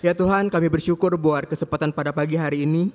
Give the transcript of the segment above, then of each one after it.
Ya Tuhan, kami bersyukur buat kesempatan pada pagi hari ini.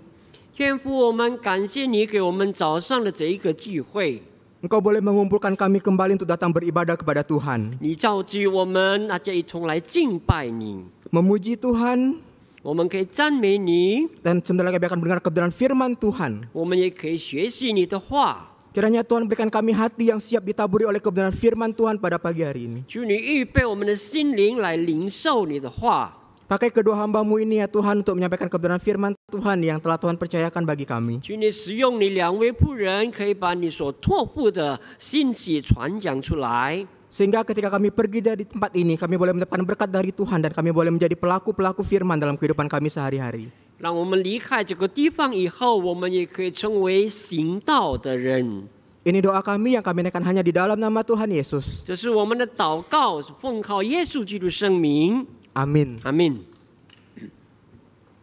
天父，我们感谢你给我们早上的这一个机会， Engkau boleh mengumpulkan kami kembali untuk datang beribadah kepada Tuhan. 你召集我们大家一同来敬拜你， Memuji Tuhan, 我们可以赞美你， dan sebentar lagi kami akan mendengar kebenaran firman Tuhan. 我们也可以学习你的话。 Kiranya Tuhan berikan kami hati yang siap ditaburi oleh kebenaran firman Tuhan pada pagi hari ini. 求你预备我们的心灵来领受你的话。 Pakai kedua hamba-Mu ini ya Tuhan untuk menyampaikan kebenaran firman Tuhan yang telah Tuhan percayakan bagi kami. 求你使用你2位仆人，可以把你所托付的信息传讲出来。 Sehingga ketika kami pergi dari tempat ini, kami boleh mendapatkan berkat dari Tuhan dan kami boleh menjadi pelaku-pelaku firman dalam kehidupan kami sehari-hari. 让我们离开这个地方以后，我们也可以成为行道的人。 Ini doa kami yang kami naikkan hanya di dalam nama Tuhan Yesus. 这是我们的祷告，是奉靠耶稣基督圣名。 Amin. 阿门。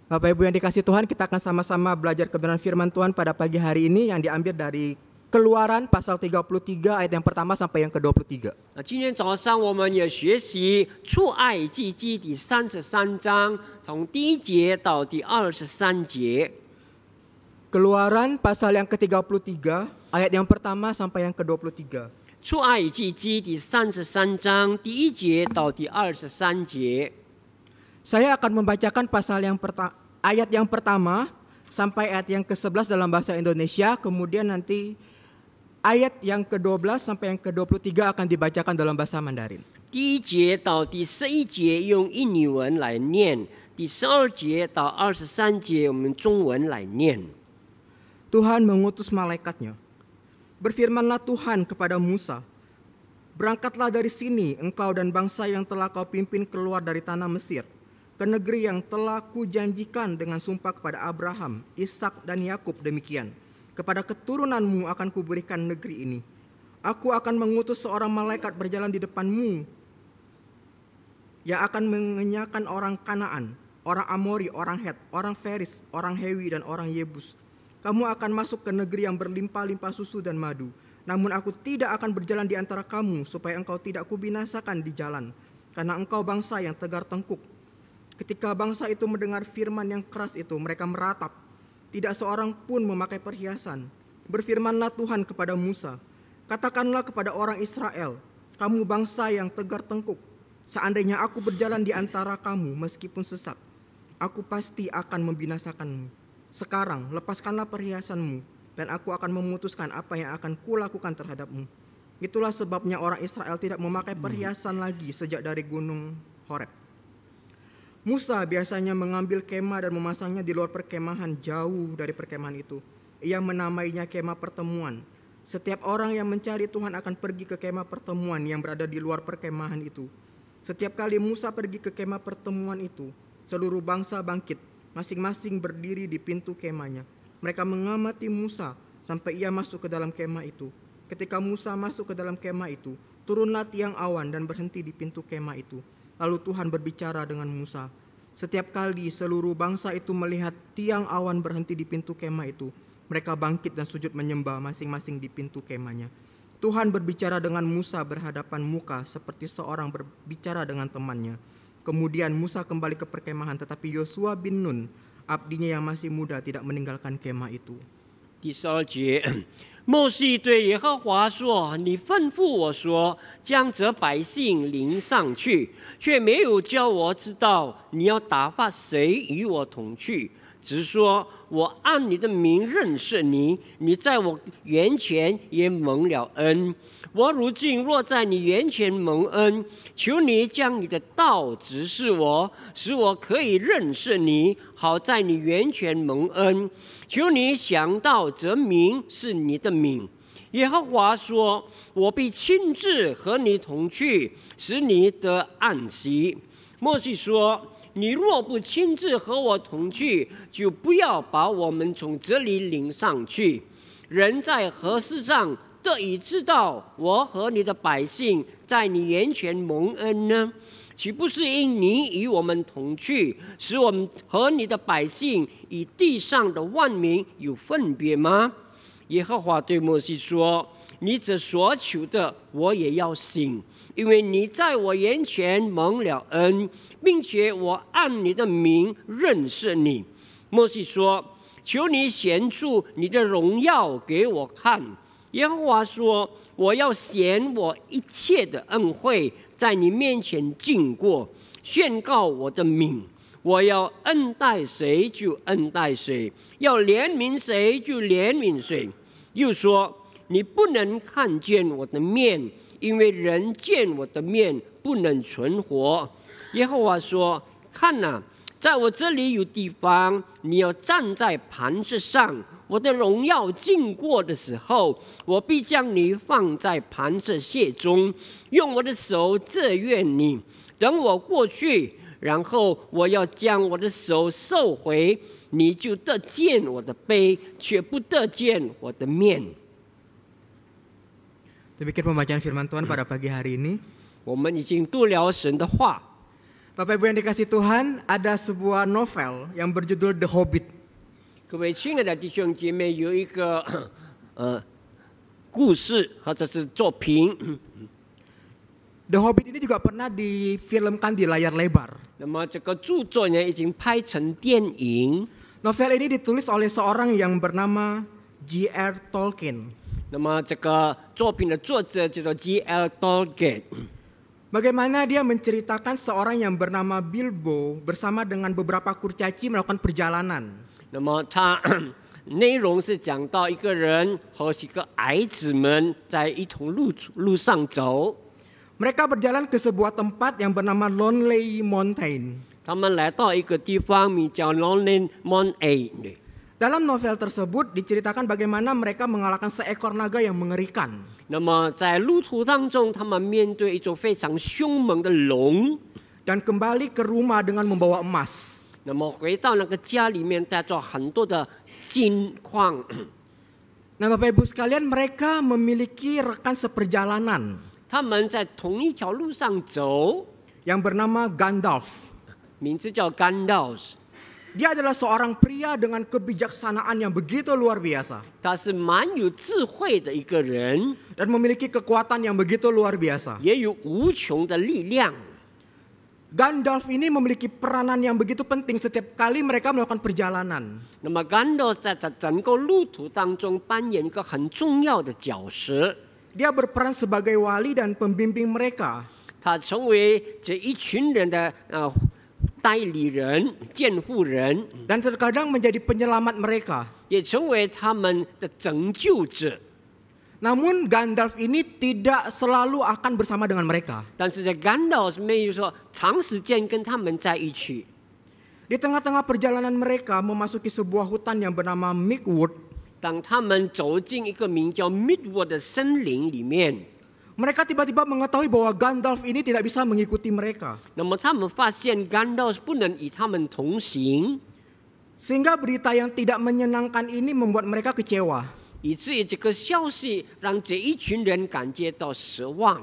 Bapak Ibu yang dikasih Tuhan, kita akan sama-sama belajar kebenaran firman Tuhan pada pagi hari ini yang diambil dari Keluaran pasal 33 ayat yang pertama sampai yang ke-23. 今天早上我们也学习出埃及记第33章，从第1节到第23节。 Keluaran pasal yang ke-33 ayat yang pertama sampai yang ke-23. 出埃及记第33章第1节到第23节。 Saya akan membacakan ayat yang pertama sampai ayat yang ke-11 dalam bahasa Indonesia, kemudian nanti ayat yang ke-12 sampai yang ke-23 akan dibacakan dalam bahasa Mandarin. 第1节到第11节用印尼文来念，第12节到23节我们中文来念。 Tuhan mengutus malaikatnya. Berfirmanlah Tuhan kepada Musa, berangkatlah dari sini engkau dan bangsa yang telah kau pimpin keluar dari tanah Mesir, ke negeri yang telah kujanjikan dengan sumpah kepada Abraham, Ishak dan Yakub demikian. Kepada keturunanmu akan kuberikan negeri ini. Aku akan mengutus seorang malaikat berjalan di depanmu yang akan mengenyahkan orang Kanaan, orang Amori, orang Het, orang Feris, orang Hewi dan orang Yebus. Kamu akan masuk ke negeri yang berlimpah-limpah susu dan madu. Namun aku tidak akan berjalan di antara kamu supaya engkau tidak kubinasakan di jalan, karena engkau bangsa yang tegar tengkuk. Ketika bangsa itu mendengar firman yang keras itu, mereka meratap. Tidak seorang pun memakai perhiasan. Berfirmanlah Tuhan kepada Musa, katakanlah kepada orang Israel, kamu bangsa yang tegar tengkuk. Seandainya aku berjalan di antara kamu meskipun sesat, aku pasti akan membinasakanmu. Sekarang lepaskanlah perhiasanmu, dan aku akan memutuskan apa yang akan kulakukan terhadapmu. Itulah sebabnya orang Israel tidak memakai perhiasan lagi sejak dari gunung Horeb. Musa biasanya mengambil kemah dan memasangnya di luar perkemahan jauh dari perkemahan itu. Ia menamainya kemah pertemuan. Setiap orang yang mencari Tuhan akan pergi ke kemah pertemuan yang berada di luar perkemahan itu. Setiap kali Musa pergi ke kemah pertemuan itu, seluruh bangsa bangkit, masing-masing berdiri di pintu kemahnya. Mereka mengamati Musa sampai ia masuk ke dalam kemah itu. Ketika Musa masuk ke dalam kemah itu, turunlah tiang awan dan berhenti di pintu kemah itu. Lalu Tuhan berbicara dengan Musa. Setiap kali seluruh bangsa itu melihat tiang awan berhenti di pintu kemah itu, mereka bangkit dan sujud menyembah masing-masing di pintu kemahnya. Tuhan berbicara dengan Musa berhadapan muka seperti seorang berbicara dengan temannya. Kemudian Musa kembali ke perkemahan, tetapi Yosua bin Nun, abdinya yang masih muda, tidak meninggalkan kemah itu. 第12节，摩西对耶和华说：“你吩咐我说，将这百姓领上去，却没有叫我知道你要打发谁与我同去。只说我按你的名认识你，你在我眼前也蒙了恩。我如今若在你眼前蒙恩，求你将你的道指示我，使我可以认识你，好在你眼前蒙恩。求你想到这名是你的名。”耶和华说：“我必亲自和你同去，使你得安息。”摩西说：“你若不亲自和我同去，就不要把我们从这里领上去。人在何事上得以知道我和你的百姓在你眼前蒙恩呢？岂不是因你与我们同去，使我们和你的百姓与地上的万民有分别吗？”耶和华对摩西说：“你这所求的，我也要行，因为你在我眼前蒙了恩，并且我按你的名认识你。”摩西说：“求你显出你的荣耀给我看。”耶和华说：“我要显我一切的恩惠在你面前经过，宣告我的名。我要恩待谁就恩待谁，要怜悯谁就怜悯谁。”又说：“你不能看见我的面，因为人见我的面不能存活。”耶和华说：“看哪，在我这里有地方，你要站在磐石上。我的荣耀经过的时候，我必将你放在磐石屑中，用我的手遮掩你。等我过去，然后我要将我的手收回，你就得见我的背，却不得见我的面。” Demikian pembacaan firman Tuhan pada pagi hari ini. 我们已经读了神的话。 Bapak Ibu yang dikasih Tuhan, ada sebuah novel yang berjudul The Hobbit. 各位亲爱的弟兄姐妹，有一个故事或者是作品。 The Hobbit ini juga pernah difilmkan di layar lebar. 那么这个著作呢，已经拍成电影。 Novel ini ditulis oleh seorang yang bernama J.R. Tolkien. 那么这个作品的作者叫做 J.R. Tolkien。 Bagaimana dia menceritakan seorang yang bernama Bilbo bersama dengan beberapa kurcaci melakukan perjalanan. 那么它内容是讲到一个人和几个矮子们在一同路上走。 Mereka berjalan ke sebuah tempat yang bernama Lonely Mountain. 他们来到一个地方名叫 Lonely Mountain。 Dalam novel tersebut diceritakan bagaimana mereka mengalahkan seekor naga yang mengerikan. 那么在路途当中，他们面对一种非常凶猛的龙， Dan kembali ke rumah dengan membawa emas. 那么回到那个家里面，带着很多的金矿。 Nah Bapak Ibu sekalian, mereka memiliki rekan seperjalanan 他们在同一条路上走， yang bernama Gandalf. 名字叫 Gandalf。 Dia adalah seorang pria dengan kebijaksanaan yang begitu luar biasa 他是蛮有智慧的一个人， dan memiliki kekuatan yang begitu luar biasa. 也有无穷的力量。 Gandalf ini memiliki peranan yang begitu penting setiap kali mereka melakukan perjalanan. 那么 Gandalf 在整个路途当中扮演一个很重要的角色， Dia berperan sebagai wali dan pembimbing mereka. 他成为这一群人的代理人、监护人， Dan terkadang menjadi penyelamat mereka. 也成为他们的拯救者。 Namun Gandalf ini tidak selalu akan bersama dengan mereka. 但是在 Gandalf 没有说长时间跟他们在一起。 Di tengah-tengah perjalanan mereka memasuki sebuah hutan yang bernama Mirkwood. 当他们走进一个名叫 Midwood 的森林里面， Mereka tiba-tiba mengetahui bahwa Gandalf ini tidak bisa mengikuti mereka. 那么他们发现 Gandalf 不能与他们同行， Sehingga berita yang tidak menyenangkan ini membuat mereka kecewa. 以至于这个消息让这一群人感觉到失望，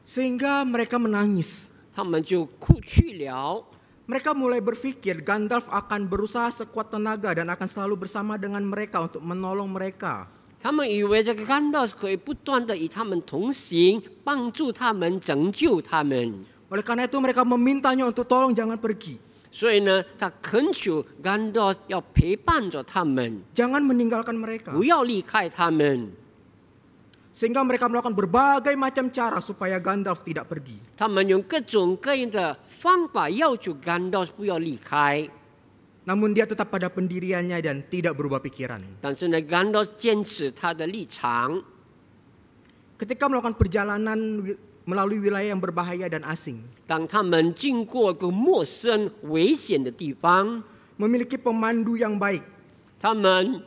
Sehingga mereka menangis. 他们就哭去了。 Mereka mulai berpikir Gandalf akan berusaha sekuat tenaga dan akan selalu bersama dengan mereka untuk menolong mereka. 他们以为这个 Gandalf 可以不断的与他们同行，帮助他们，拯救他们。 Oleh karena itu mereka memintanya untuk tolong jangan pergi. 所以呢，他恳求 Gandalf 要陪伴着他们， Jangan meninggalkan mereka. 不要离开他们。 Sehingga mereka melakukan berbagai macam cara supaya Gandalf tidak pergi. 他们用各种各样的方法要求 Gandalf 不要离开。 Namun dia tetap pada pendiriannya dan tidak berubah pikiran. 但是呢 ，Gandalf 坚持他的立场。 Ketika melakukan perjalanan melalui wilayah yang berbahaya dan asing, 当他们经过一个陌生、危险的地方， memiliki pemandu yang baik 他们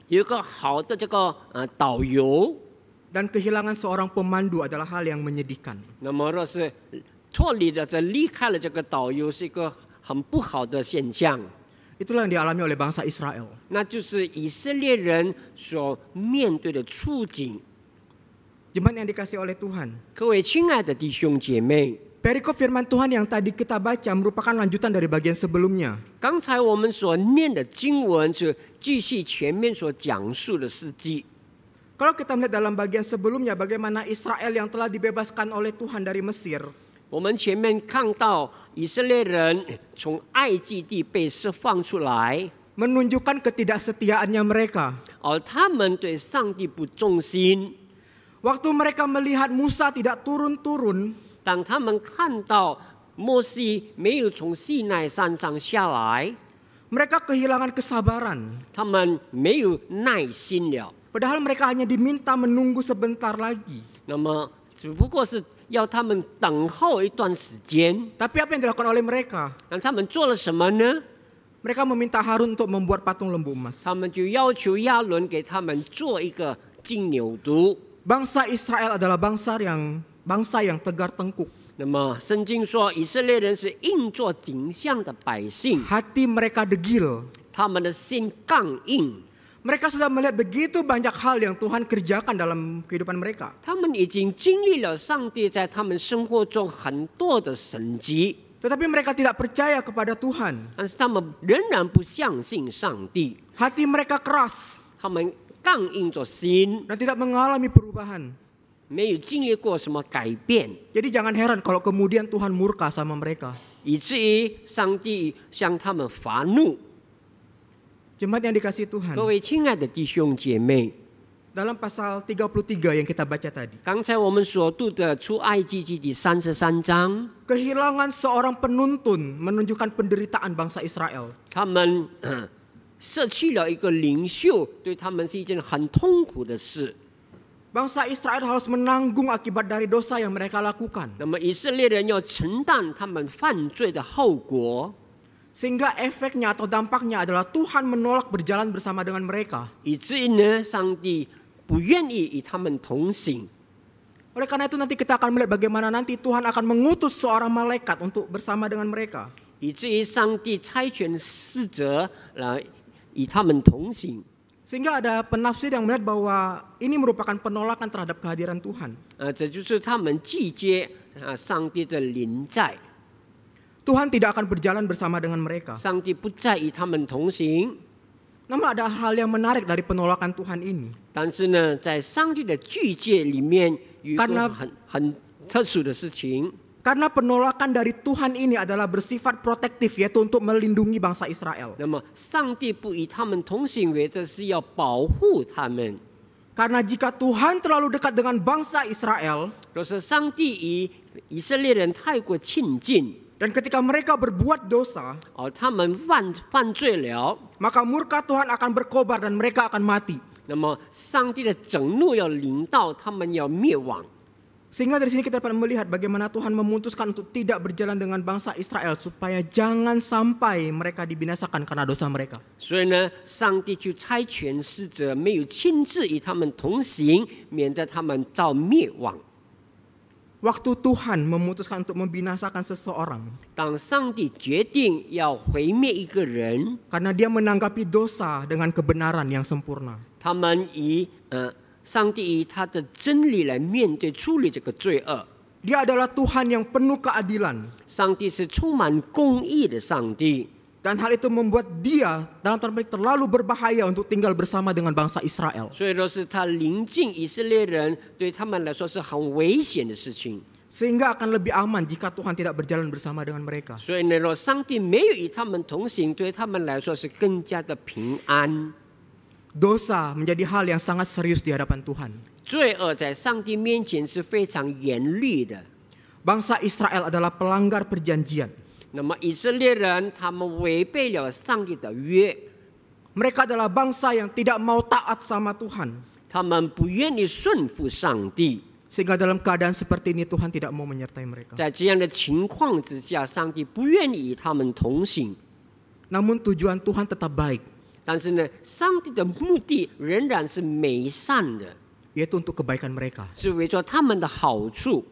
有一个好的这个导游。 dan kehilangan seorang pemandu adalah hal yang menyedihkan. 那么若是脱离了这离开了这个导游，是一个很不好的现象。 Itulah yang dialami oleh bangsa Israel. 那就是以色列人所面对的处境。 Jemaat yang dikasihi oleh Tuhan. 各位亲爱的弟兄姐妹， Perikop firman Tuhan yang tadi kita baca merupakan lanjutan dari bagian sebelumnya. 刚才我们所念的经文是继续前面所讲述的事迹。Kalau kita melihat dalam bagian sebelumnya bagaimana Israel yang telah dibebaskan oleh Tuhan dari Mesir, 我们前面看到以色列人从埃及地被释放出来， menunjukkan ketidaksetiaannya mereka. 而他们对上帝不忠心。 Waktu mereka melihat Musa tidak turun-turun, 当他们看到摩西没有从西奈山上下来， mereka kehilangan kesabaran. 他们没有耐心了。 Padahal mereka hanya diminta menunggu sebentar lagi. 那么只不过是要他们等候一段时间。 Tapi apa yang dilakukan oleh mereka? 那他们做了什么呢？ Mereka meminta Harun untuk membuat patung lembu emas. 他们就要求亚伦给他们做一个金牛犊。 Bangsa Israel adalah bangsa yang tegar tengkuk. 那么圣经说，以色列人是硬作景象的百姓， Hati mereka degil. 他们的心刚硬。 Mereka sudah melihat begitu banyak hal yang Tuhan kerjakan dalam kehidupan mereka. 他们已经经历了上帝在他们生活中很多的神迹， Tetapi mereka tidak percaya kepada Tuhan. 但是他们仍然不相信上帝， Hati mereka keras 他们刚硬着心， dan tidak mengalami perubahan. 没有经历过什么改变， Jadi jangan heran kalau kemudian Tuhan murka sama mereka. 以至于上帝向他们发怒。 Jemaat yang dikasihi Tuhan. 各位亲爱的弟兄姐妹， Dalam pasal 33 yang kita baca tadi. 刚才我们所读的出埃及记第33章， Kehilangan seorang penuntun menunjukkan penderitaan bangsa Israel. 他们舍弃了一个领袖，对他们是一件很痛苦的事。 Bangsa Israel harus menanggung akibat dari dosa yang mereka lakukan. 那么以色列人要承担他们犯罪的后果， Sehingga efeknya atau dampaknya adalah Tuhan menolak berjalan bersama dengan mereka. 以至于呢，上帝不愿意与他们同行。 Oleh karena itu nanti kita akan melihat bagaimana nanti Tuhan akan mengutus seorang malaikat untuk bersama dengan mereka. 以至于上帝差遣使者来与他们同行。 Sehingga ada penafsir yang melihat bahwa ini merupakan penolakan terhadap kehadiran Tuhan. 这就是他们拒绝上帝的临在， Tuhan tidak akan berjalan bersama dengan mereka. 上帝不再与他们同行。 Namun ada hal yang menarik dari penolakan Tuhan ini. 但是呢，在上帝的拒绝里面有一个 Karena 很特殊的事情， Karena penolakan dari Tuhan ini adalah bersifat protektif, yaitu untuk melindungi bangsa Israel. 那么上帝不与他们同行，为的是要保护他们。 Karena jika Tuhan terlalu dekat dengan bangsa Israel, 若是上帝与以色列人太过亲近， dan ketika mereka berbuat dosa, 他们犯罪了， maka murka Tuhan akan berkobar dan mereka akan mati. 那么上帝的整怒要临到，他们要灭亡。 Sehingga dari sini kita dapat melihat bagaimana Tuhan memutuskan untuk tidak berjalan dengan bangsa Israel supaya jangan sampai mereka dibinasakan karena dosa mereka. 所以呢，上帝就差遣使者，没有亲自与他们同行，免得他们遭灭亡。 Waktu Tuhan memutuskan untuk membinasakan seseorang 当上帝决定要毁灭一个人， karena dia menanggapi dosa dengan kebenaran yang sempurna. 他们以上帝以他的真理来面对处理这个罪恶。 Dia adalah Tuhan yang penuh keadilan. 上帝是充满公义的上帝， Dan hal itu membuat dia dalam tanda petik terlalu berbahaya untuk tinggal bersama dengan bangsa Israel. 所以说是他临近以色列人，对他们来说是很危险的事情。 Sehingga akan lebih aman jika Tuhan tidak berjalan bersama dengan mereka. 所以呢，若上帝没有与他们同行，对他们来说是更加的平安。 Dosa menjadi hal yang sangat serius di hadapan Tuhan. 罪恶在上帝面前是非常严厉的。 Bangsa Israel adalah pelanggar perjanjian. 那么以色列人他们违背了上帝的约， Mereka adalah bangsa yang tidak mau taat sama Tuhan. 他们不愿意顺服上帝。 Sehingga dalam keadaan seperti ini Tuhan tidak mau menyertai mereka. 在这样的情况之下，上帝不愿意与他们同行。 Namun tujuan Tuhan tetap baik, 但是呢，上帝的目的仍然是美善的， yaitu untuk kebaikan mereka. 是为着他们的好处。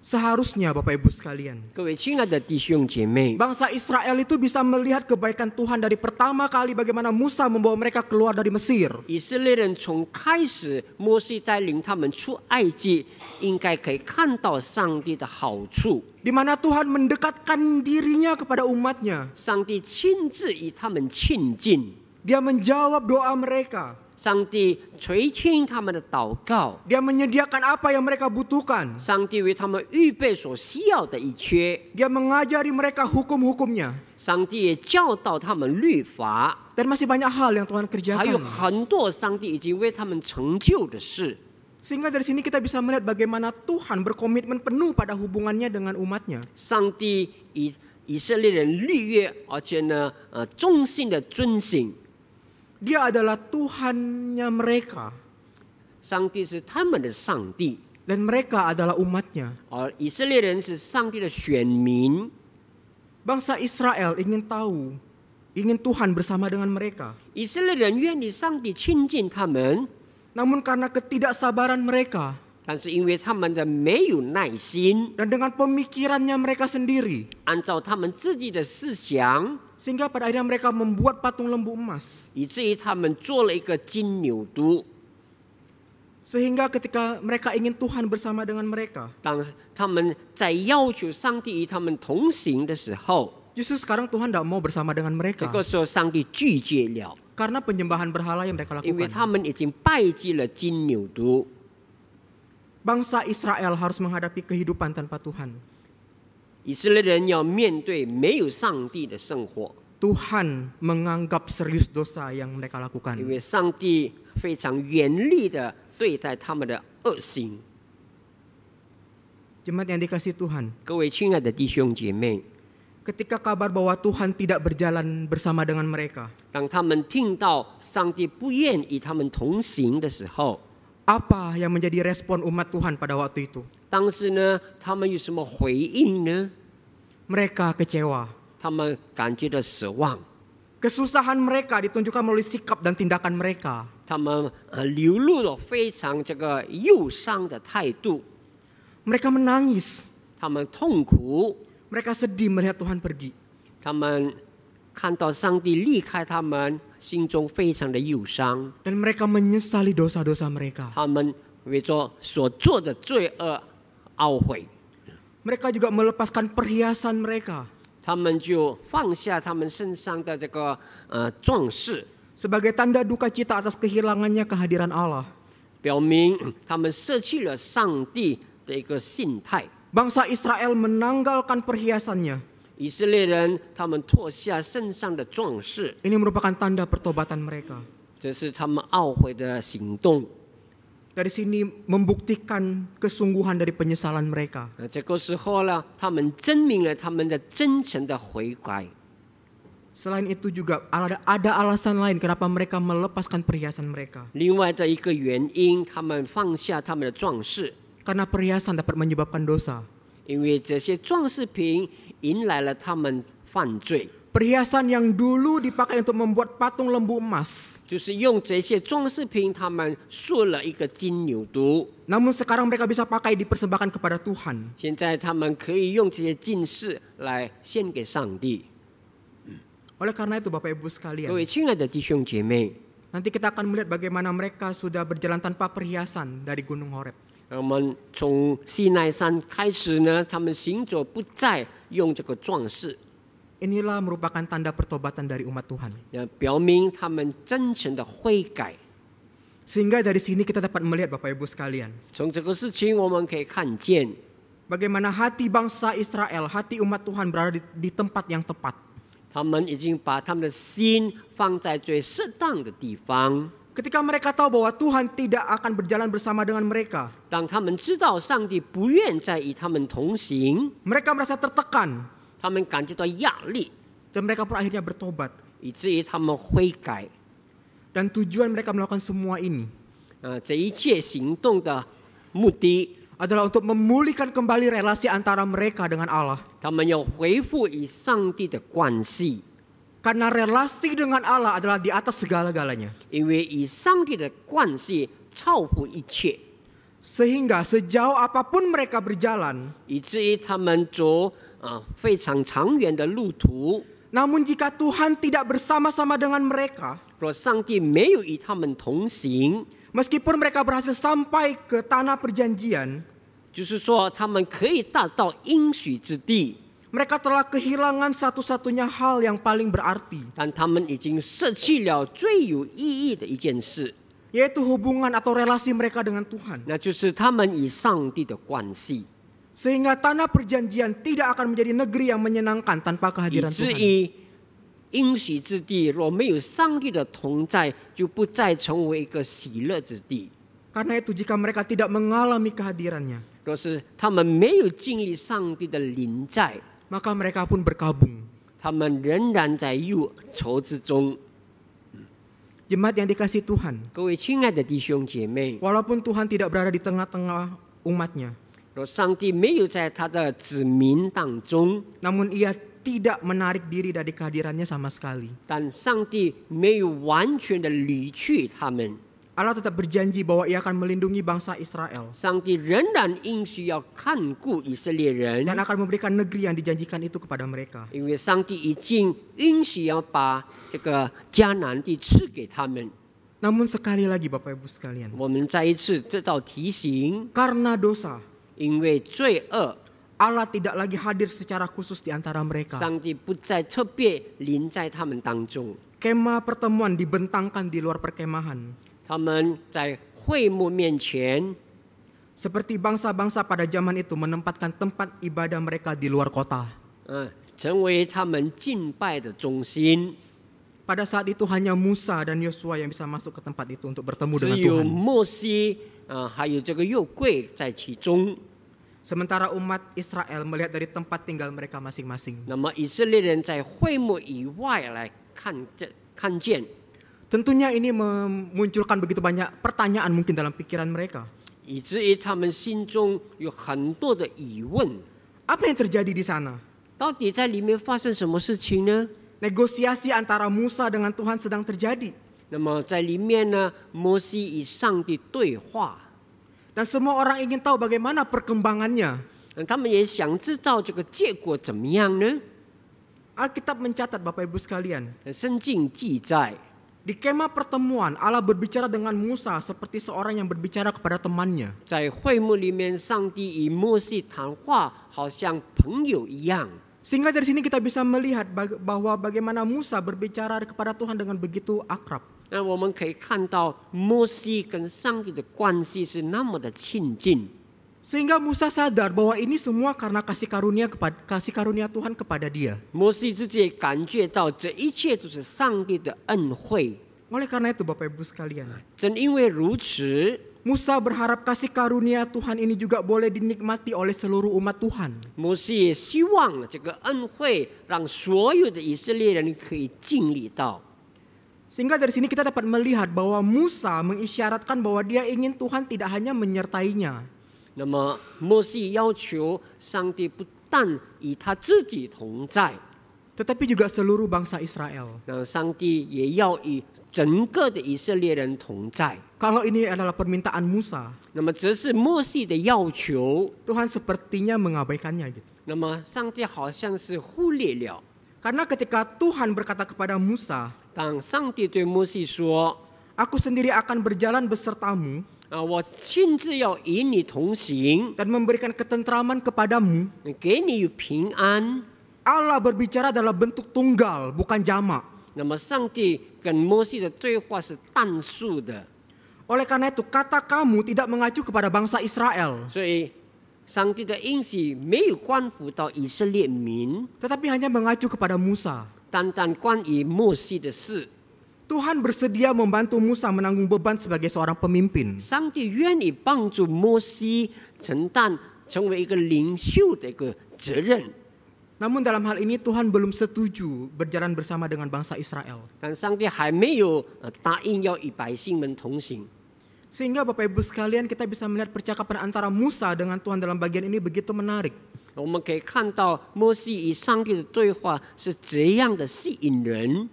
Seharusnya Bapak Ibu sekalian, 各位亲爱的弟兄姐妹， bangsa Israel itu bisa melihat kebaikan Tuhan dari pertama kali bagaimana Musa membawa mereka keluar dari Mesir. 以色列人从开始摩西带领他们出埃及，应该可以看到上帝的好处。 Di mana Tuhan mendekatkan dirinya kepada umatnya. 上帝亲自与他们亲近， Dia menjawab doa mereka. 上帝垂听他们的祷告， Dia menyediakan apa yang mereka butuhkan. 上帝为他们预备所需要的一切， Dia mengajari mereka hukum-hukumnya. 上帝也教导他们律法， Dan masih banyak hal yang Tuhan 还有 kerjakan. 很多上帝已经为他们成就的事。 Sehingga dari sini kita bisa melihat bagaimana Tuhan berkomitmen penuh pada hubungannya dengan umatnya. 上帝以色列人立约，而且呢，忠心的遵行。 Dia adalah Tuhannya mereka. 上帝是他们的上帝， Dan mereka adalah umatnya. 而以色列人是上帝的选民。 Bangsa Israel ingin tahu, ingin Tuhan bersama dengan mereka. 以色列人愿意上帝亲近他们， Namun karena ketidaksabaran mereka 但是因为他们的没有耐心， dan dengan pemikirannya mereka sendiri, 按照他们自己的思想， sehingga pada akhirnya mereka membuat patung lembu emas. 以至于他们做了一个金牛犊。 Sehingga ketika mereka ingin Tuhan bersama dengan mereka, 当他们在要求上帝与他们同行的时候， justru sekarang Tuhan tidak mau bersama dengan 这 mereka 个时候上帝拒绝了， karena penyembahan berhala yang mereka 因为 lakukan. 他们已经拜祭了金牛犊。 Bangsa Israel harus menghadapi kehidupan tanpa Tuhan. 以色列人要面对没有上帝的生活， Tuhan menganggap serius dosa yang mereka 因 lakukan. 为上帝非常严厉的对待他们的恶行。 Jemaat yang dikasihi Tuhan, 各位亲爱的弟兄姐妹， ketika kabar bahwa Tuhan tidak berjalan bersama dengan mereka, 当他们听到上帝不愿与他们同行的时候， apa yang menjadi respon umat Tuhan pada waktu itu? 当时呢，他们有什么回应呢？ Mereka kecewa. 他们感觉到失望， Kesusahan mereka ditunjukkan melalui sikap dan tindakan mereka. 他们流露了非常这个忧伤的态度， Mereka menangis. 他们痛苦， Mereka sedih melihat Tuhan pergi. 他们看到上帝离开他们，心中非常的忧伤， Dan mereka menyesali dosa-dosa mereka. 他们为着所做的罪恶懊悔， Mereka juga melepaskan perhiasan mereka 他们就放下他们身上的这个装饰， sebagai tanda duka cita atas kehilangannya kehadiran Allah. 表明他们失去了上帝的一个心态。 Bangsa Israel menanggalkan perhiasannya. 以色列人他们脱下身上的装饰， Ini merupakan tanda pertobatan mereka. 这是他们懊悔的行动。 Dari sini membuktikan kesungguhan dari penyesalan mereka. 这个时候呢，他们证明了他们的真诚的悔改。 Selain itu juga ada alasan lain kenapa mereka melepaskan perhiasan mereka. 另外的一个原因，他们放下他们的装饰， Karena perhiasan dapat menyebabkan dosa. 因为这些装饰品引来了他们犯罪。 Perhiasan yang dulu dipakai untuk membuat patung lembu emas, 就是用这些装饰品，他们塑了一个金牛犊。 namun sekarang mereka bisa pakai dipersembahkan kepada Tuhan. 现在他们可以用这些金饰来献给上帝。 Oleh karena itu Bapak Ibu 各 sekalian, 位亲爱的弟兄姐妹， nanti kita akan melihat bagaimana mereka sudah berjalan tanpa perhiasan dari Gunung Horeb. 我们从西奈山开始呢，他们行走不再用这个装饰， Inilah merupakan tanda pertobatan dari umat Tuhan. 表明他们真诚的悔改。 Sehingga dari sini kita dapat melihat Bapak Ibu sekalian, 从这个事情我们可以看见， bagaimana hati bangsa Israel, hati umat Tuhan berada di tempat yang tepat. 他们已经把他们的心放在最适当的地方。 Ketika mereka tahu bahwa Tuhan tidak akan berjalan bersama dengan mereka, 当他们知道上帝不愿再与他们同行， mereka merasa tertekan 他们感觉到压力， dan mereka pun akhirnya bertobat. 以至于他们悔改。 Dan tujuan mereka melakukan semua ini 这一切行动的目的， adalah untuk memulihkan kembali relasi antara mereka dengan Allah. 他们要恢复与上帝的关系， Karena relasi dengan Allah adalah di atas segala-galanya. 因为与上帝的关系超乎一切， Sehingga sejauh apapun mereka berjalan, 以至于他们走非常长远的路途。 namun jika Tuhan tidak bersama-sama dengan mereka, 若上帝没有与他们同行， meskipun mereka berhasil sampai ke tanah perjanjian, 就是说他们可以达到应许之地， mereka telah kehilangan satu-satunya hal yang paling berarti, 但他们已经失去了最有意义的一件事， yaitu hubungan atau relasi mereka dengan Tuhan. 那就是他们与上帝的关系， Sehingga tanah perjanjian tidak akan menjadi negeri yang menyenangkan tanpa 以 kehadiran 至 Tuhan. 于应许之地若没有上帝的同在，就不再成为一个喜乐之地。 Karena itu jika mereka tidak mengalami kehadirannya, 若是他们没有经历上帝的临在， maka mereka pun berkabung. 他们仍然在忧愁之中。 Jemaat yang dikasihi Tuhan, 各位亲爱的弟兄姐妹， walaupun Tuhan tidak berada di tengah-tengah umatnya, 若上帝没有在他的子民当中， namun ia tidak menarik diri dari kehadirannya sama sekali. 但上帝没有完全的离去他们， Allah tetap berjanji bahwa ia akan melindungi bangsa Israel 上帝仍然应许要看顾以色列人， dan akan memberikan negeri yang dijanjikan itu kepada mereka. 因为上帝已经允许要把这个迦南地赐给他们。 Namun sekali lagi Bapak Ibu sekalian, 我们再一次得到提醒， karena dosa, 因为罪恶， Allah tidak lagi hadir secara khusus di antara mereka. 上帝不再特别临在他们当中。 Kemah pertemuan dibentangkan di luar perkemahan. 他们在会幕面前， Seperti bangsa-bangsa pada zaman itu menempatkan tempat ibadah mereka di luar kota. 成为他们敬拜的中心。 Pada saat itu hanya Musa dan Yosua yang bisa masuk ke tempat itu untuk bertemu 只 dengan 有 Tuhan. 摩西还有这个肉柜在其中。 Sementara umat Israel melihat dari tempat tinggal mereka masing-masing. 那么以色列人在会幕以外来看见， Tentunya ini memunculkan begitu banyak pertanyaan mungkin dalam pikiran mereka. 以至于他们心中有很多的疑问： Apa yang terjadi di sana? 到底在里面发生什么事情呢？ Negosiasi antara Musa dengan Tuhan sedang terjadi. 那么在里面呢，摩西与上帝对话， Dan semua orang ingin tahu bagaimana perkembangannya. 他们也想知道这个结果怎么样呢？ Alkitab mencatat Bapak Ibu sekalian, 圣经记载， di kemah pertemuan Allah berbicara dengan Musa seperti seorang yang berbicara kepada temannya. 在会幕里面，上帝与摩西谈话，好像朋友一样。 Sehingga dari sini kita bisa melihat bahwa bagaimana Musa berbicara kepada Tuhan dengan begitu akrab. 那我们可以看到摩西跟上帝的关系是那么的亲近， Sehingga Musa sadar bahwa ini semua karena kasih karunia Tuhan kepada dia. 摩西自己也感觉到这一切都是上帝的恩惠。 Oleh karena itu Bapak Ibu sekalian, 正因为如此， Musa berharap kasih karunia Tuhan ini juga boleh dinikmati oleh seluruh umat Tuhan. 摩西也希望这个恩惠让所有的以色列人可以经历到。 Sehingga dari sini kita dapat melihat bahwa Musa mengisyaratkan bahwa dia ingin Tuhan tidak hanya menyertainya, 那么摩西要求上帝不但与他自己同在， tetapi juga seluruh bangsa Israel. 那上帝也要与整个的以色列人同在。 Kalau ini adalah permintaan Musa, 那么这是摩西的要求， Tuhan sepertinya mengabaikannya gitu. 那么上帝好像是忽略了。 Karena ketika Tuhan berkata kepada Musa, 当上帝对摩西说 Aku sendiri akan berjalan besertamu 我亲自要与你同行， dan memberikan ketentraman kepadamu, 给你平安。 Allah berbicara dalam bentuk tunggal, bukan jamak. 那么上帝跟摩西的对话是单数的， Oleh karena itu kata kamu tidak mengacu kepada bangsa Israel, 所以上帝的应许没有关乎到以色列民， tetapi hanya mengacu kepada Musa. 单单关于摩西的事。 Tuhan bersedia membantu Musa menanggung beban sebagai seorang pemimpin. 上帝愿意帮助摩西承担成为一个领袖的一个责任， Namun dalam hal ini Tuhan belum setuju berjalan bersama dengan bangsa Israel. 但上帝还没有答应要与百姓们同行。 Sehingga Bapak Ibu sekalian kita bisa melihat percakapan antara Musa dengan Tuhan dalam bagian ini begitu menarik. 我们可以看到摩西与上帝的对话是这样的吸引人，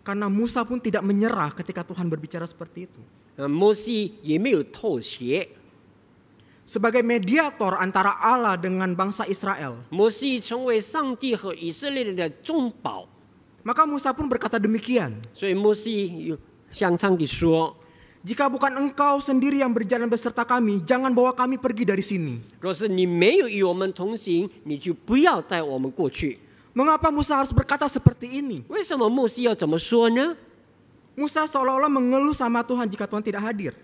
Karena Musa pun tidak menyerah ketika Tuhan berbicara seperti itu. 摩西也没有妥协。 Sebagai mediator antara Allah dengan bangsa Israel, 摩西成为上帝和以色列人的中保， maka Musa pun berkata demikian. 所以摩西有向上帝说： Jika bukan engkau sendiri yang berjalan beserta kami, jangan bawa kami pergi dari sini. 若是你没有与我们同行，你就不要带我们过去。 Mengapa Musa harus berkata seperti ini? 为什么摩西要这么说呢？ Musa seolah-olah mengeluh sama Tuhan jika Tuhan tidak hadir.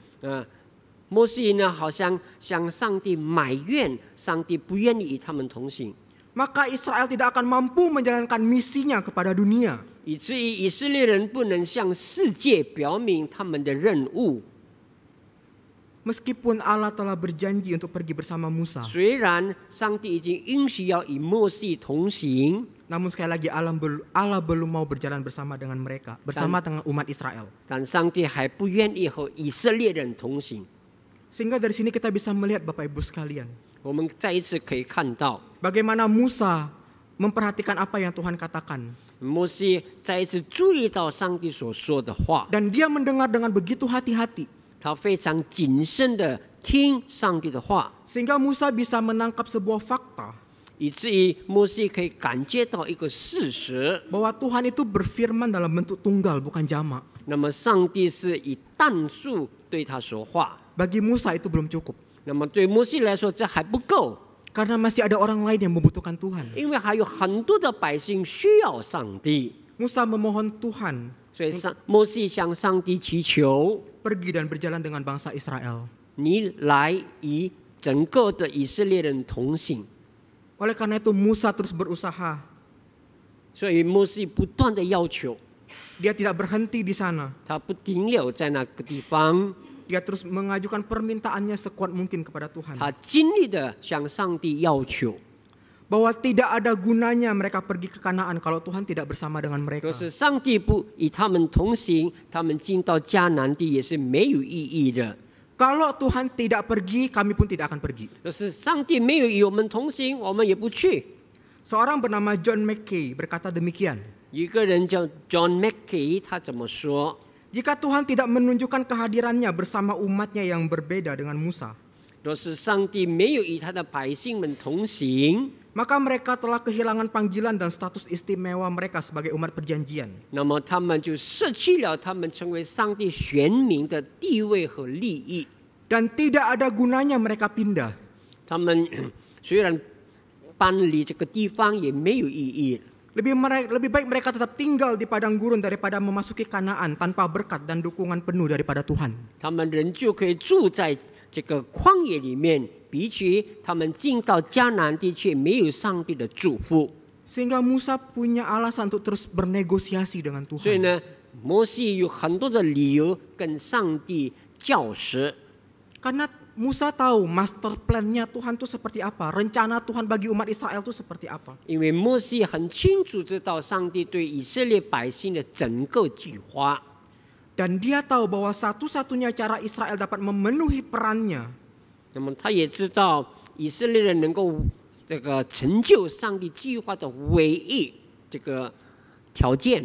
摩西呢，好像向上帝埋怨，上帝不愿意与他们同行， Maka Israel tidak akan mampu menjalankan misinya kepada dunia. 以至于以色列人不能向世界表明他们的任务。 Meskipun Allah telah berjanji untuk pergi bersama Musa. 虽然上帝已经允许要与摩西同行， Namun sekali lagi Allah belum mau berjalan bersama dengan mereka, bersama dengan umat Israel. 但上帝还不愿意和以色列人同行。 Sehingga dari sini kita bisa melihat Bapak Ibu sekalian, 我们再一次可以看到， bagaimana Musa memperhatikan apa yang Tuhan katakan. 摩西再一次注意到上帝所说的话， Dan dia mendengar dengan begitu hati-hati. 他非常谨慎的听上帝的话， Sehingga Musa bisa menangkap sebuah fakta 以至于摩西可以感觉到一个事实， bahwa Tuhan itu berfirman dalam bentuk tunggal bukan jamak. 那么上帝是以单数对他说话。 Bagi Musa itu belum cukup. 那么对摩西来说，这还不够， Karena masih ada orang lain yang membutuhkan Tuhan. 因为还有很多的百姓需要上帝， Musa memohon Tuhan 所以摩西向上帝祈求， pergi dan berjalan dengan bangsa Israel. 你来与整个的以色列人同行。 Oleh karena itu Musa terus berusaha. 所以摩西不断的要求， Dia tidak berhenti di sana. 他不停留在那个地方， Dia terus mengajukan permintaannya sekuat mungkin kepada Tuhan. 他尽力的向上帝要求。 Bahwa tidak ada gunanya mereka pergi ke Kanaan kalau Tuhan tidak bersama dengan mereka. 就是上帝不与他们同行，他们进到迦南地也是没有意义的。 Kalau Tuhan tidak pergi, kami pun tidak akan pergi. 就是上帝没有与我们同行，我们也不去。 Seorang bernama John Mackay berkata demikian. 一个人叫 John Mackay， 他怎么说？ Jika Tuhan tidak menunjukkan kehadirannya bersama umatnya yang berbeda dengan Musa, 若是上帝没有与他的百姓们同行， maka mereka telah kehilangan panggilan dan status istimewa mereka sebagai umat perjanjian. 那么他们就失去了他们成为上帝选民的地位和利益。 Dan tidak ada gunanya mereka pindah. 他们虽然搬离这个地方，也没有意义。 Lebih baik mereka tetap tinggal di padang gurun daripada memasuki Kanaan tanpa berkat dan dukungan penuh daripada Tuhan. 他们仍旧可以住在这个旷野里面，比起他们进到迦南地却没有上帝的祝福。 Sehingga Musa punya alasan untuk terus bernegosiasi dengan 所以 Tuhan. 呢，摩西有很多的理由跟上帝较实。 Karena Musa tahu master plan-nya Tuhan itu seperti apa, rencana Tuhan bagi umat Israel itu seperti apa. 因为摩西很清楚知道上帝对以色列百姓的整个计划， Dan dia tahu bahwa satu-satunya cara Israel dapat memenuhi perannya 那么他也知道以色列人能够这个成就上帝计划的唯一这个条件，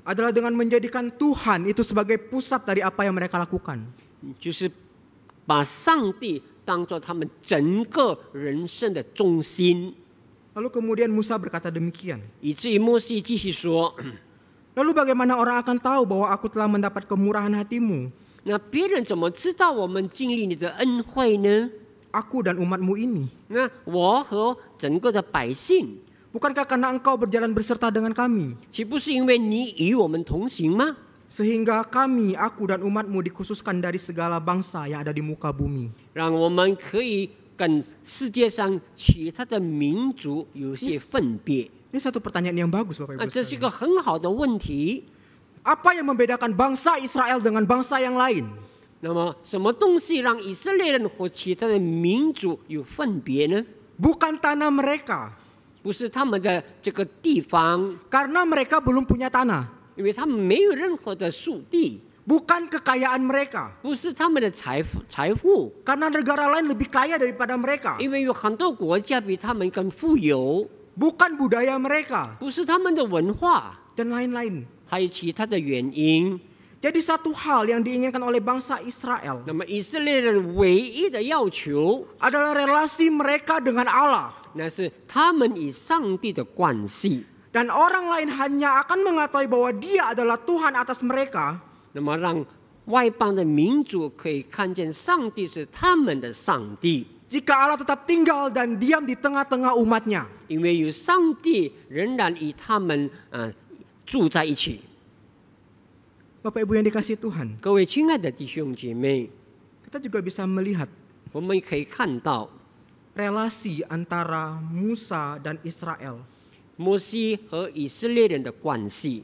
adalah dengan menjadikan Tuhan itu sebagai pusat dari apa yang mereka lakukan. 就是把上帝当作他们整个人生的中心。 Lalu kemudian Musa berkata demikian. 以至于摩西继续说， Lalu bagaimana orang akan tahu bahwa aku telah mendapat kemurahan hatimu, 那别人怎么知道我们经历你的恩惠呢？ aku dan umatmu ini? 那我和整个的百姓， Bukankah karena engkau berjalan berserta dengan kami, 岂不是因为你与我们同行吗？ sehingga kami, aku dan umatmu dikhususkan dari segala bangsa yang ada di muka bumi. 让我们可以跟世界上其他的民族有些分别。 Ini satu pertanyaan yang bagus Bapak 那 Ibu 这是一 sekalian. 个很好的问题。 Apa yang membedakan bangsa Israel dengan bangsa yang lain? 那么，什么东西让以色列人和其他的民族有分别呢？ Bukan tanah mereka, 不是他们的这个地方， karena mereka belum punya tanah. 因为他们没有任何的属地， Bukan kekayaan mereka, 不是他们的财富， karena negara lain lebih kaya daripada mereka. 因为有很多国家比他们更富有， Bukan budaya mereka, 不是他们的文化， dan lain-lain. 还有其他的原因。 Jadi satu hal yang diinginkan oleh bangsa Israel 那么以色列人唯一的要求， adalah relasi mereka dengan Allah. 那是他们与上帝的关系。 Dan orang lain hanya akan mengetahui bahwa dia adalah Tuhan atas mereka 那么让外邦的民族可以看见上帝是他们的上帝， jika Allah tetap tinggal dan diam di tengah-tengah umatnya. 因为有上帝仍然与他们住在一起。Bapak Ibu yang dikasihi Tuhan, 各位亲爱的弟兄姐妹， kita juga bisa melihat 我们可以看到 relasi antara Musa dan Israel 摩西和以色列人的关系，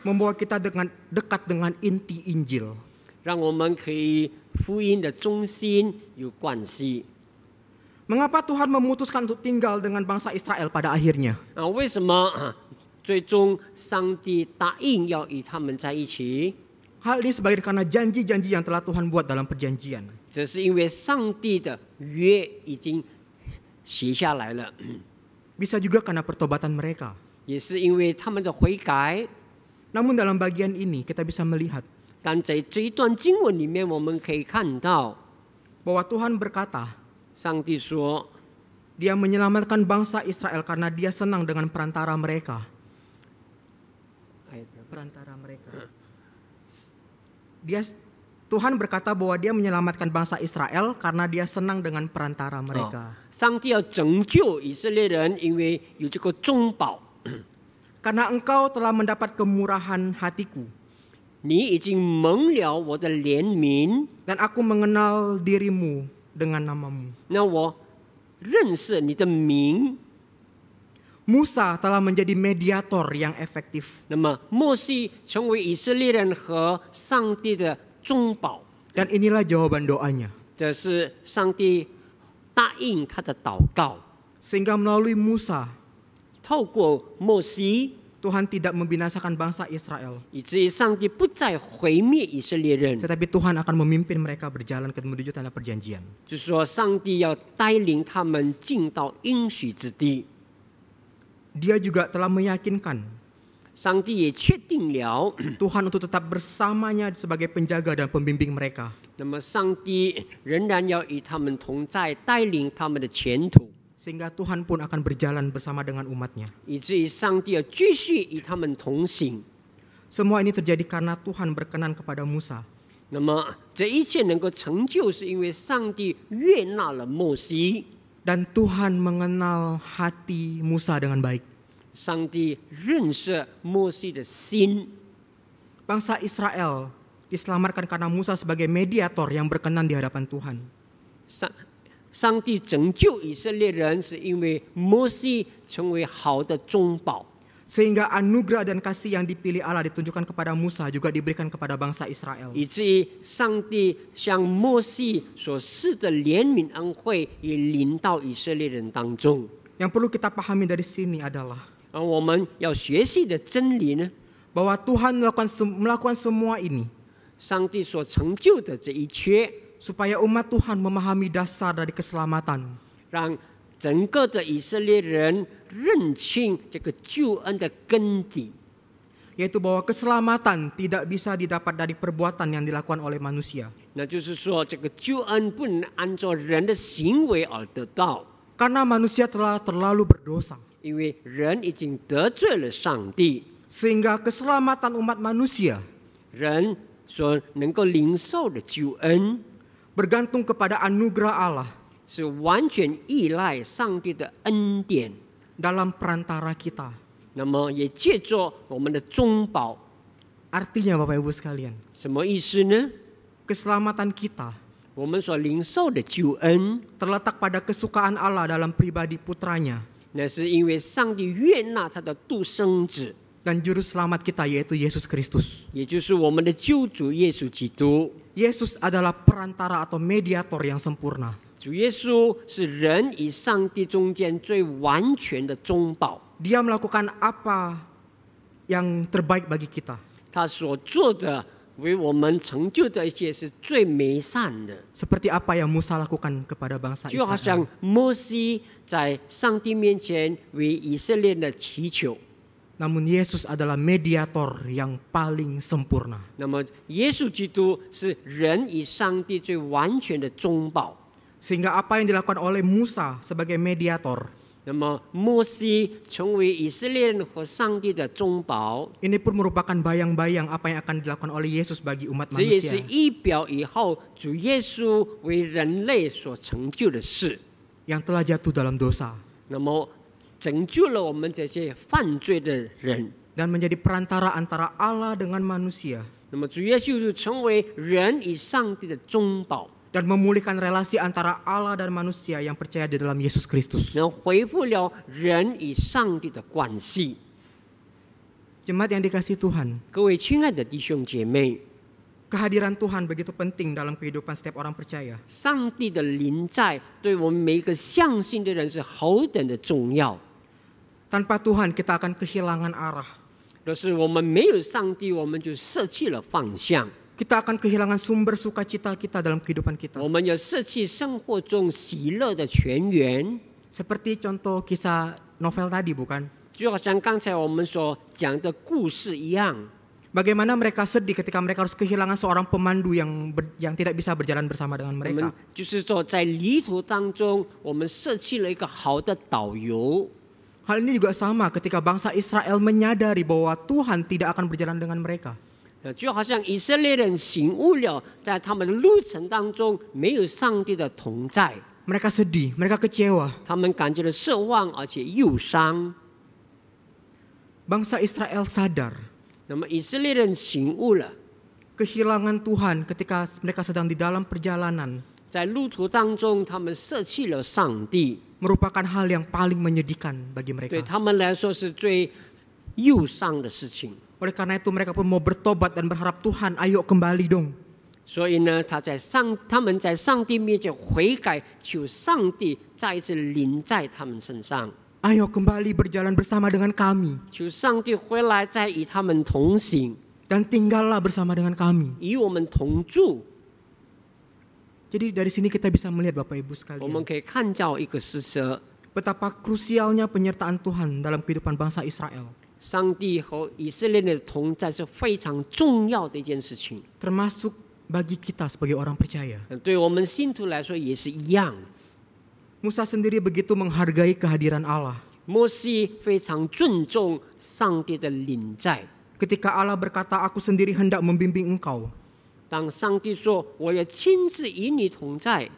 membawa kita dekat dengan inti Injil. 让我们可以福音的中心有关系。 Mengapa Tuhan memutuskan untuk tinggal dengan bangsa Israel pada akhirnya? 为什么最终上帝答应要与他们在一起？ Hal ini sebagian karena janji-janji yang telah Tuhan buat dalam perjanjian. 这是因为上帝的约已经写下来了， Bisa juga karena pertobatan mereka. 也是因为他们的悔改。 Namun dalam bagian ini kita bisa melihat 但在这一段经文里面，我们可以看到， bahwa Tuhan berkata, 上帝说 Dia menyelamatkan bangsa Israel karena Dia senang dengan perantara mereka. Perantara mereka. Tuhan berkata bahwa Dia menyelamatkan bangsa Israel karena Dia senang dengan perantara mereka. 上帝要拯救以色列人，因为有这个中保。 Karena engkau telah mendapat kemurahan hatiku 你已经蒙了我的怜悯， dan aku mengenal dirimu dengan namamu. 那我认识你的名。 Musa telah menjadi mediator yang efektif 那么摩西成为以色列人和上帝的中保， dan inilah jawaban doanya. 这是上帝答应他的祷告。 Sehingga melalui Musa 透过摩西， Tuhan tidak membinasakan bangsa Israel, 以至于上帝不再毁灭以色列人， tetapi Tuhan akan memimpin mereka berjalan menuju tanah perjanjian. 就是说上帝要带领他们进到应许之地。 Dia juga telah meyakinkan 上帝也确定了， Tuhan untuk tetap bersamanya sebagai penjaga dan pembimbing mereka. 那么上帝仍然要与他们同在，带领他们的前途， Sehingga Tuhan pun akan berjalan bersama dengan umatnya. 以至于上帝要继续与他们同行。 Semua ini terjadi karena Tuhan berkenan kepada Musa. 那么这一切能够成就，是因为上帝悦纳了摩西， Dan Tuhan mengenal hati Musa dengan baik. 上帝认识摩西的心。 Bangsa Israel diselamatkan karena Musa sebagai mediator yang berkenan di hadapan Tuhan. 上帝拯救以色列人，是因为摩西成为好的中保， Sehingga anugerah dan kasih yang dipilih Allah ditunjukkan kepada Musa juga diberikan kepada bangsa Israel. 以至于上帝向摩西所施的怜悯恩惠也临到以色列人当中。 Yang perlu kita pahami dari sini adalah 而我们要学习的真理呢， bahwa Tuhan melakukan semua ini 上帝所成就的这一切， supaya umat Tuhan memahami dasar dari keselamatan. 让整个的以色列人认清这个救恩的根底， Yaitu bahwa keselamatan tidak bisa didapat dari perbuatan yang dilakukan oleh manusia. 那就是说，这个救恩不能按照人的行为而得到， Karena manusia telah terlalu berdosa. 因为人已经得罪了上帝， Sehingga keselamatan umat manusia 人所能够领受的救恩 bergantung kepada anugerah Allah 是完全依赖上帝的恩典， dalam perantara kita. 那么也借着我们的中保。 Artinya Bapak Ibu sekalian, 什么意思呢？ keselamatan kita 我们所领受的救恩， terletak pada kesukaan Allah dalam pribadi putranya 那是因为上帝悦纳他的独生子， dan juru selamat kita yaitu Yesus Kristus. 也就是我们的救主耶稣基督。 Yesus adalah perantara atau mediator yang sempurna. 主耶稣是人与上帝中间最完全的中保， Dia melakukan apa yang terbaik bagi kita. 他所做的为我们成就的一切是最美善的， Seperti apa yang Musa lakukan kepada bangsa 就好像 Israel. 摩西在上帝面前为以色列人的祈求。 Namun Yesus adalah mediator yang paling sempurna. 那么耶稣基督是人与上帝最完全的中保。 Sehingga apa yang dilakukan oleh Musa sebagai mediator 那么摩西成为以色列人和上帝的中保， ini pun merupakan bayang-bayang apa yang akan dilakukan oleh Yesus bagi umat 这也是 manusia 预表以后主耶稣为人类所成就的事。 yang telah jatuh dalam dosa. 那么拯救了我们这些犯罪的人， dan menjadi perantara antara Allah dengan manusia 那么主耶稣就成为人与上帝的中保， dan memulihkan relasi antara Allah dan manusia yang percaya di dalam Yesus Kristus. 然后恢复了人与上帝的关系。 Jemaat yang dikasihi Tuhan, 各位亲爱的弟兄姐妹， kehadiran Tuhan begitu penting dalam kehidupan setiap orang percaya. 上帝的临在对我们每一个相信的人是何等的重要。 Tanpa Tuhan kita akan kehilangan arah. 若是我们没有上帝，我们就舍弃了方向， Kita akan kehilangan sumber sukacita kita dalam kehidupan kita. 我们要舍弃生活中喜乐的泉源。 Seperti contoh kisah novel tadi, bukan? 就好像刚才我们所讲的故事一样， Bagaimana mereka sedih ketika mereka harus kehilangan seorang pemandu yang tidak bisa berjalan bersama dengan 我 mereka. 们就是说在旅途当中，我们舍弃了一个好的导游。 Hal ini juga sama ketika bangsa Israel menyadari bahwa Tuhan tidak akan berjalan dengan mereka. 就好像以色列人醒悟了，在他们的路程当中没有上帝的同在， Mereka sedih, mereka kecewa. 他们感觉到失望而且忧伤。 Bangsa Israel sadar 那么以色列人醒悟了， kehilangan Tuhan ketika mereka sedang di dalam perjalanan 在路途当中，他们舍弃了上帝， merupakan hal yang paling menyedihkan bagi 对 mereka. 他们来说是最忧伤的事情。 Oleh karena itu mereka pun mau bertobat dan berharap Tuhan ayo kembali dong. 所以呢，他们在上帝面前悔改，求上帝再一次临在他们身上， Ayo kembali berjalan bersama dengan kami 求上帝回来再与他们同行， dan tinggallah bersama dengan kami. 与我们同住。 Jadi dari sini kita bisa melihat Bapak Ibu 我们 sekalian 可以看到一个事实： betapa krusialnya penyertaan Tuhan dalam kehidupan bangsa Israel, 上帝和以色列人的同在是非常重要的一件事情， termasuk bagi kita sebagai orang percaya. 对我们信徒来说也是一样。 Musa sendiri begitu menghargai kehadiran Allah. 摩西非常尊重上帝的临在。 Ketika Allah berkata, aku sendiri hendak membimbing engkau, 当上帝说我要亲自与你同在，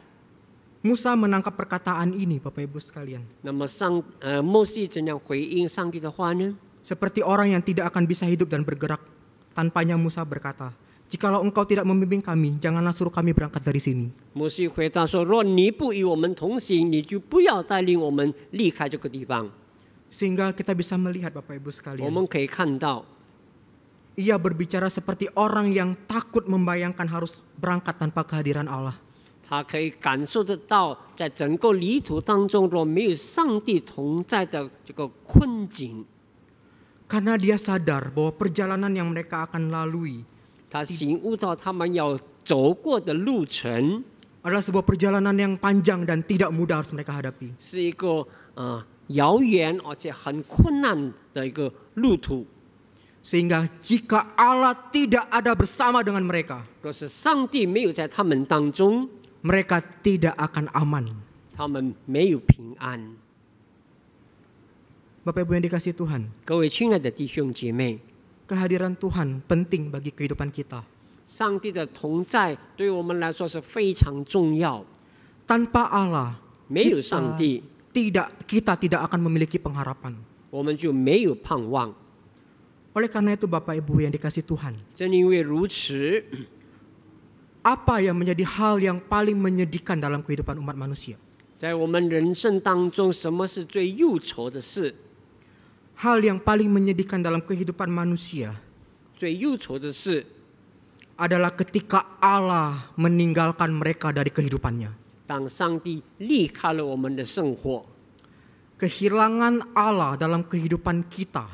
Musa menangkap perkataan ini Bapak Ibu sekalian. 那么摩西怎样回应上帝的话呢？ Seperti orang yang tidak akan bisa hidup dan bergerak tanpanya Musa berkata, jikalau engkau tidak membimbing kami, janganlah suruh kami berangkat dari sini. 摩西回答说：若你不与我们同行，你就不要带领我们离开这个地方。 Sehingga kita bisa melihat Bapak Ibu 我 sekalian, 们可以看到， ia berbicara seperti orang yang takut membayangkan harus berangkat tanpa kehadiran Allah. 他可以感受得到，在整个旅途当中，若没有上帝同在的这个困境， Karena dia sadar bahwa perjalanan yang mereka akan lalui 他醒悟到他们要走过的路程 adalah sebuah perjalanan yang panjang dan tidak mudah harus mereka hadapi. 是一个遥远而且很困难的一个路途。 Sehingga jika Allah tidak ada bersama dengan mereka, 若是上帝没有在他们当中， mereka tidak akan aman. 他们没有平安。 Bapak Ibu yang dikasihi Tuhan, 各位亲爱的弟兄姐妹， kehadiran Tuhan penting bagi kehidupan kita. 上帝的同在对我们来说是非常重要。 Tanpa Allah, 没有上帝， kita tidak akan memiliki pengharapan. 我们就没有盼望。 Oleh karena itu Bapak Ibu yang dikasihi Tuhan, 正因为如此， apa yang menjadi hal yang paling menyedihkan dalam kehidupan umat manusia? 在我们人生当中，什么是最忧愁的事？ Hal yang paling menyedihkan dalam kehidupan manusia 最忧愁的事 adalah ketika Allah meninggalkan mereka dari kehidupannya. 当上帝离开了我们的生活， Kehilangan Allah dalam kehidupan kita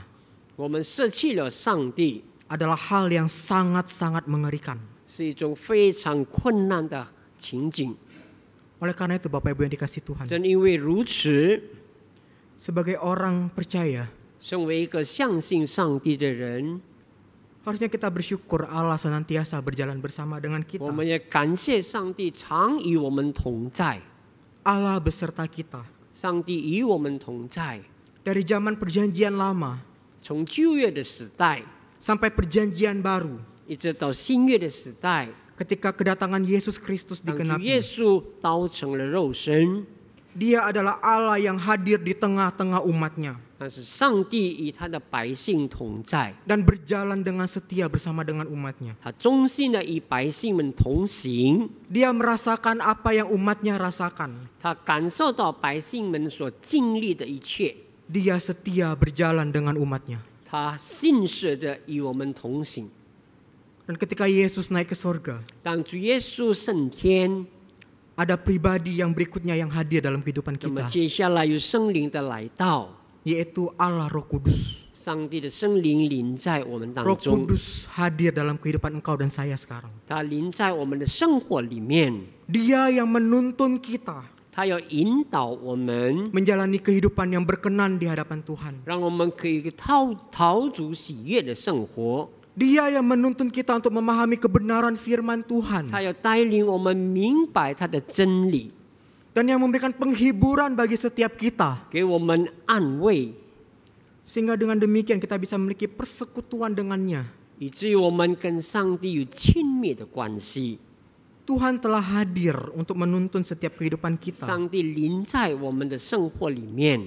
我们舍弃了上帝， adalah hal yang sangat-sangat mengerikan. 是一种非常困难的情景。 Oleh karena itu Bapak Ibu yang dikasihi Tuhan, 正因为如此， sebagai orang percaya, 身为一个相信上帝的人， harusnya kita bersyukur Allah senantiasa berjalan bersama dengan 我 kita. 们也感谢上帝常与我们同在， Allah beserta kita. 上帝与我们同在。 Dari zaman perjanjian lama 从旧约的时代， sampai perjanjian baru, 一直到新约的时代， ketika kedatangan Yesus Kristus 当主耶 digenapi, 稣道成了肉身， Dia adalah Allah yang hadir di tengah-tengah umatnya. 但是上帝与他的百姓同在， dan berjalan dengan setia bersama dengan umatnya. 他忠心的与百姓们同行， Dia merasakan apa yang umatnya rasakan. 他感受到百姓们所经历的一切， Dia setia berjalan dengan umatnya. 他信实的与我们同行。 Dan ketika Yesus naik ke surga, 当主耶稣升天， ada pribadi yang berikutnya yang hadir dalam kehidupan 那么 kita, 接下来有圣灵的来到， yaitu Allah Roh Kudus. 上帝的圣灵临在我们当 Roh 中， Kudus hadir dalam kehidupan engkau dan saya sekarang. 他临在我们的生活里面， Dia yang menuntun kita 他要引导我们， menjalani kehidupan yang berkenan di hadapan Tuhan. 让我们可以讨主喜悦的生活。 Dia yang menuntun kita untuk memahami kebenaran firman Tuhan 他要带领我们明白他的真理， dan yang memberikan penghiburan bagi setiap kita, 给我们安慰， sehingga dengan demikian kita bisa memiliki persekutuan dengannya. 以至于我们跟上帝有亲密的关系。 Tuhan telah hadir untuk menuntun setiap kehidupan kita. 上帝临在我们的生活里面，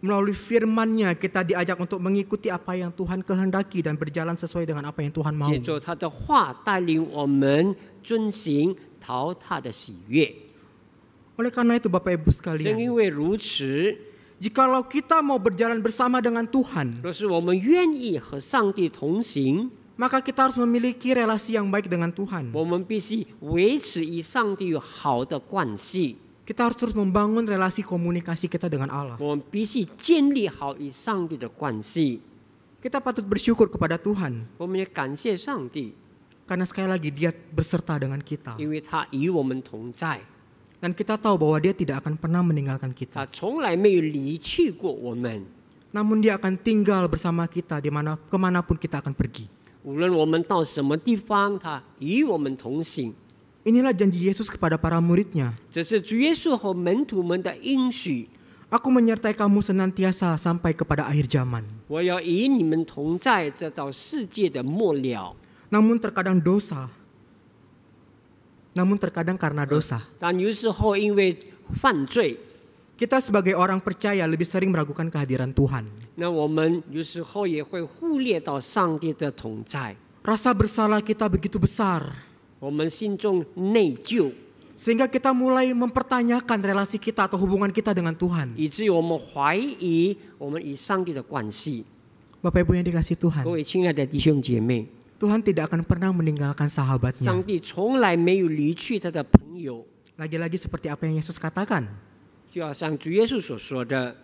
Melalui firman-Nya kita diajak untuk mengikuti apa yang Tuhan kehendaki dan berjalan sesuai dengan apa yang Tuhan mau. 借着他的话带领我们遵行讨他的喜悦。 Oleh karena itu Bapak Ibu 正 sekalian, 因为如此， jikalau kita mau berjalan bersama dengan Tuhan, 若是我们愿意和上帝同行， maka kita harus memiliki relasi yang baik dengan Tuhan. 我们必须维持与上帝有好的关系， Kita harus terus membangun relasi komunikasi kita dengan Allah. 我们必须建立好与上帝的关系。 Kita patut bersyukur kepada Tuhan 我们也感谢上帝， karena sekali lagi Dia berserta dengan kita. 因为他与我们同在， Dan kita tahu bahwa Dia tidak akan pernah meninggalkan 他 kita. 从来没有离去过我们。 Namun Dia akan tinggal bersama kita kemanapun kita akan pergi. 无论我们到什么地方，他与我们同行。 Inilah janji Yesus kepada para murid-Nya. 这是主耶稣和门徒们的应许。 Aku menyertai kamu senantiasa sampai kepada akhir zaman. 我要与你们同在，直到世界的末了。 Namun terkadang karena dosa, 但有时候因为犯罪， kita sebagai orang percaya lebih sering meragukan kehadiran Tuhan. 那我们有时候也会忽略到上帝的同在。 Rasa bersalah kita begitu besar, 我们心中内疚， sehingga kita mulai mempertanyakan relasi kita atau hubungan kita dengan Tuhan. 以至于我们怀疑我们与上帝的关系。 Bapak Ibu yang dikasihi Tuhan, 各位亲爱的弟兄姐妹， Tuhan tidak akan pernah meninggalkan 上 sahabatnya. 帝从来没有离去他的朋友， Lagi-lagi seperti apa yang Yesus katakan, 就好像主耶稣所说的，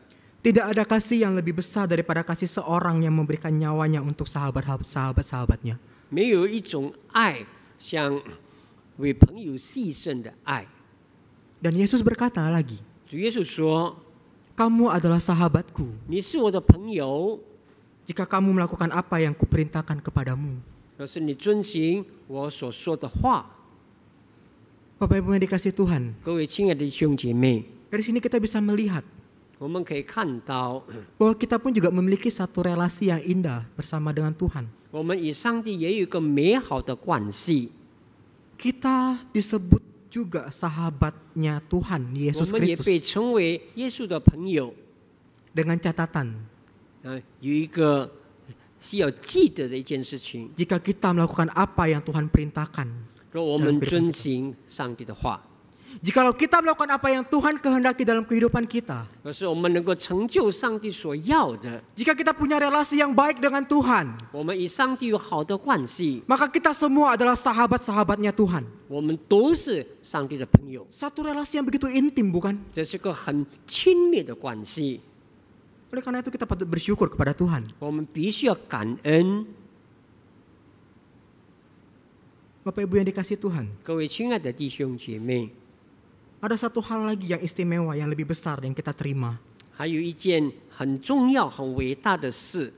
tidak ada kasih yang lebih besar daripada kasih seorang yang memberikan nyawanya untuk sahabat-sahabatnya. 没有一种爱像为朋友牺牲的爱。 Dan Yesus berkata lagi, 主耶稣说 kamu adalah sahabatku 你是我的朋友， jika kamu melakukan apa yang kuperintahkan kepadamu. 若是你遵行我所说的话。 Bapak Ibu yang dikasihi Tuhan, 各位亲爱的弟兄姐妹， dari sini kita bisa melihat 我们可以看到， bahwa kita pun juga memiliki satu relasi yang indah bersama dengan Tuhan. 我们与上帝也有一个美好的关系。 Kita disebut juga sahabatnya Tuhan 我 Yesus 们也 Kristus 被称为耶稣的朋友。 dengan catatan 有一个需要记得的一件事情， jika kita melakukan apa yang Tuhan perintahkan. 说我们遵行上帝的话， Jikalau kita melakukan apa yang Tuhan kehendaki dalam kehidupan kita, 若是我们能够成就上帝所要的， jika kita punya relasi yang baik dengan Tuhan, 我们与上帝有好的关系， maka kita semua adalah sahabat-sahabatnya Tuhan. 我们都是上帝的朋友。 Satu relasi yang begitu intim, bukan? 这是个很亲密的关系， Oleh karena itu kita patut bersyukur kepada Tuhan. 我们必须要感恩。 Bapak Ibu yang dikasihi Tuhan, 各位亲爱的弟兄姐妹， ada satu hal lagi yang istimewa yang lebih besar yang kita terima, 还有一件很重要、很伟大的事，